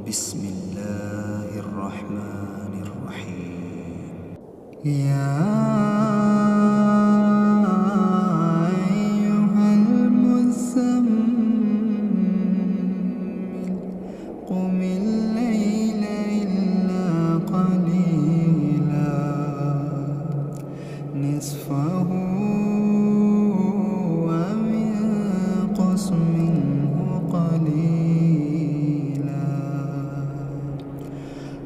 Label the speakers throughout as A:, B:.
A: بسم الله الرحمن الرحيم.
B: يا أيها المزمل قم الليل إلا قليلا نصفه أو انقص منه قليلا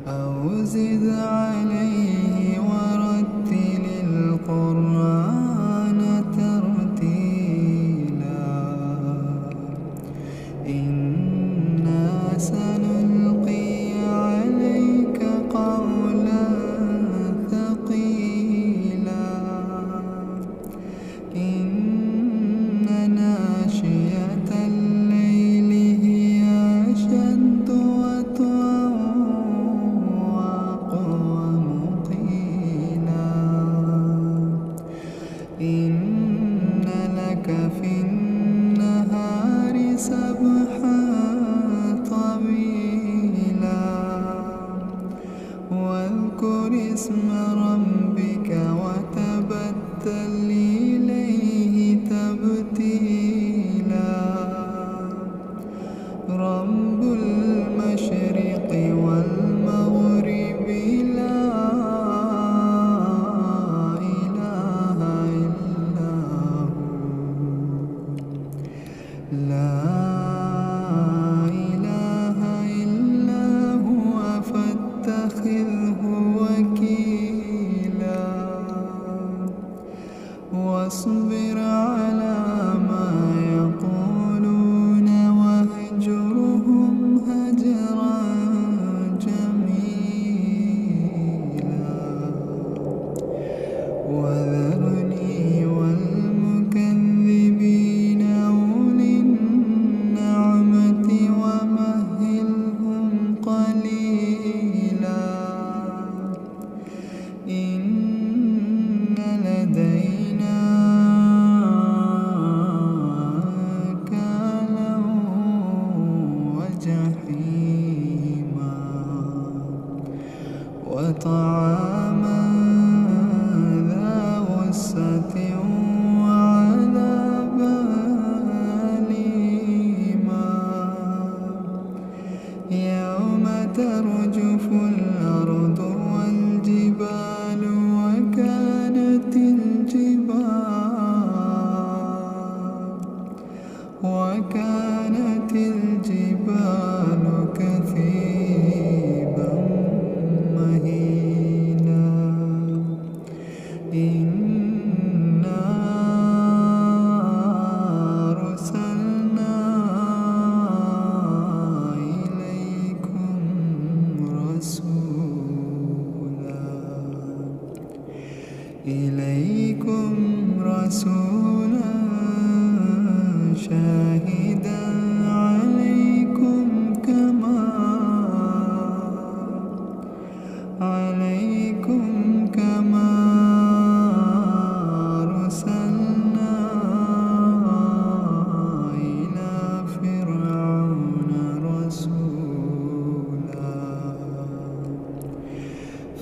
B: أو زد عليه ورتل القرآن ترتيلا إنا سنلقي عليك قولا ثقيلا إن ناشئة الليل هي أشد وطئا وأقوم قيلا إن لك في النهار سبحا طويلا واذكر اسم ربك وتبتل إليه تبتيلا رب المشرق والمغرب لا إله إلا هو لا إله إلا هو فاتخذه وكيلا واصبر على ما يقولون واهجرهم هجرا جميلا وذرني والمكذبين أولي النعمة ومهلهم قليلا إن لدينا أنكالا وجحيما وطعاما ذا غصة وعذابا أليما يوم ترجف الأرض والجبال وكانت الجبال كثيبا مهيلا إنا أرسلنا إليكم رسولا شاهدا عليكم كما أرسلنا إلى فرعون رسولا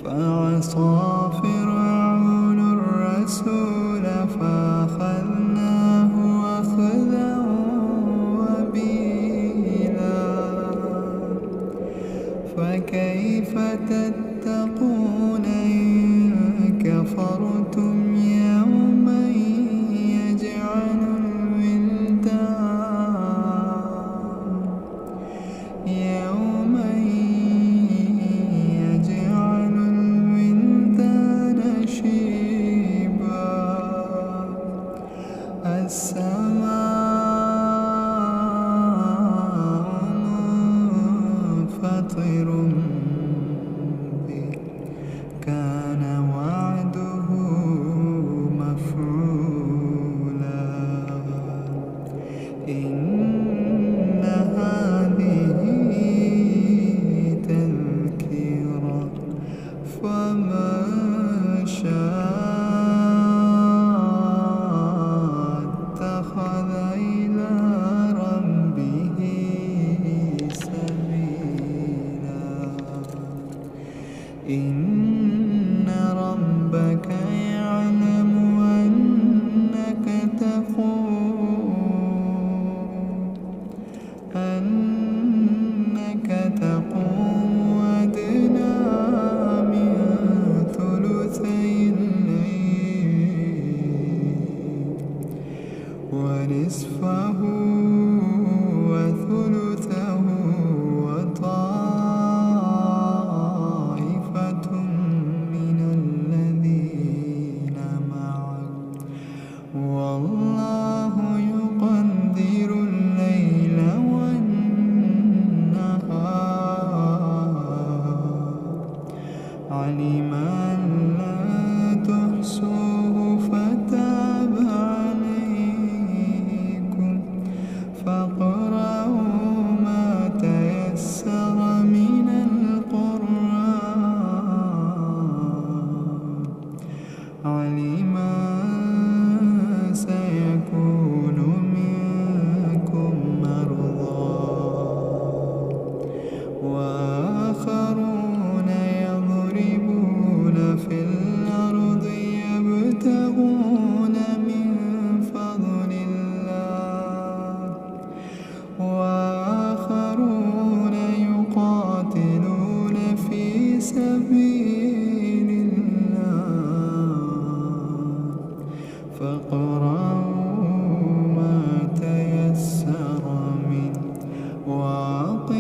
B: فعصى فرعون الرسول فأخذناه أخذا وبيلا فكيف تتقون إن كفرتم يوما يجعل الولدان شيبا السماء منفطر به كان وعده مفعولا إن هذه تذكرة فمن شاء اتخذ إلى ربه سبيلا. إن ربك يعلم أنك تقوم أدنى من ثلثي الليل ونصفه وثلثه وطائفة من الذين معك والله يقدر الليل والنهار علم أن لا تحصوه فتاب عليكم فاقرؤوا ما تيسر من القرآن علم أن سيكون منكم مرضى وآخرون يضربون في الأرض يبتغون من فضل الله وآخرون يقاتلون في سبيل الله فاقرؤوا ما تيسر منه وأقيموا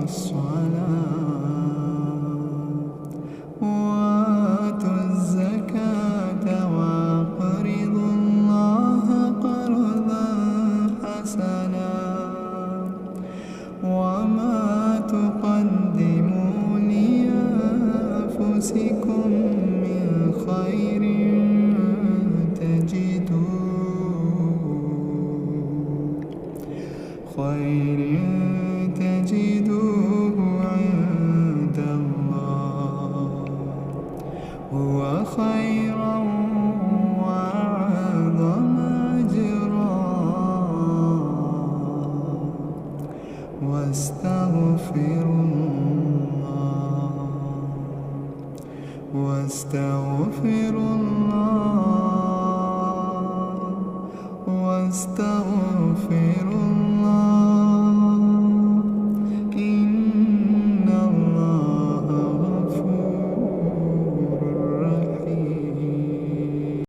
B: الصلاة وآتوا الزكاة وأقرضوا الله قرضا حسنا وما تقدموا لأنفسكم من خير تجدوه عند الله هو خيرا وأعظم أجرا واستغفروا الله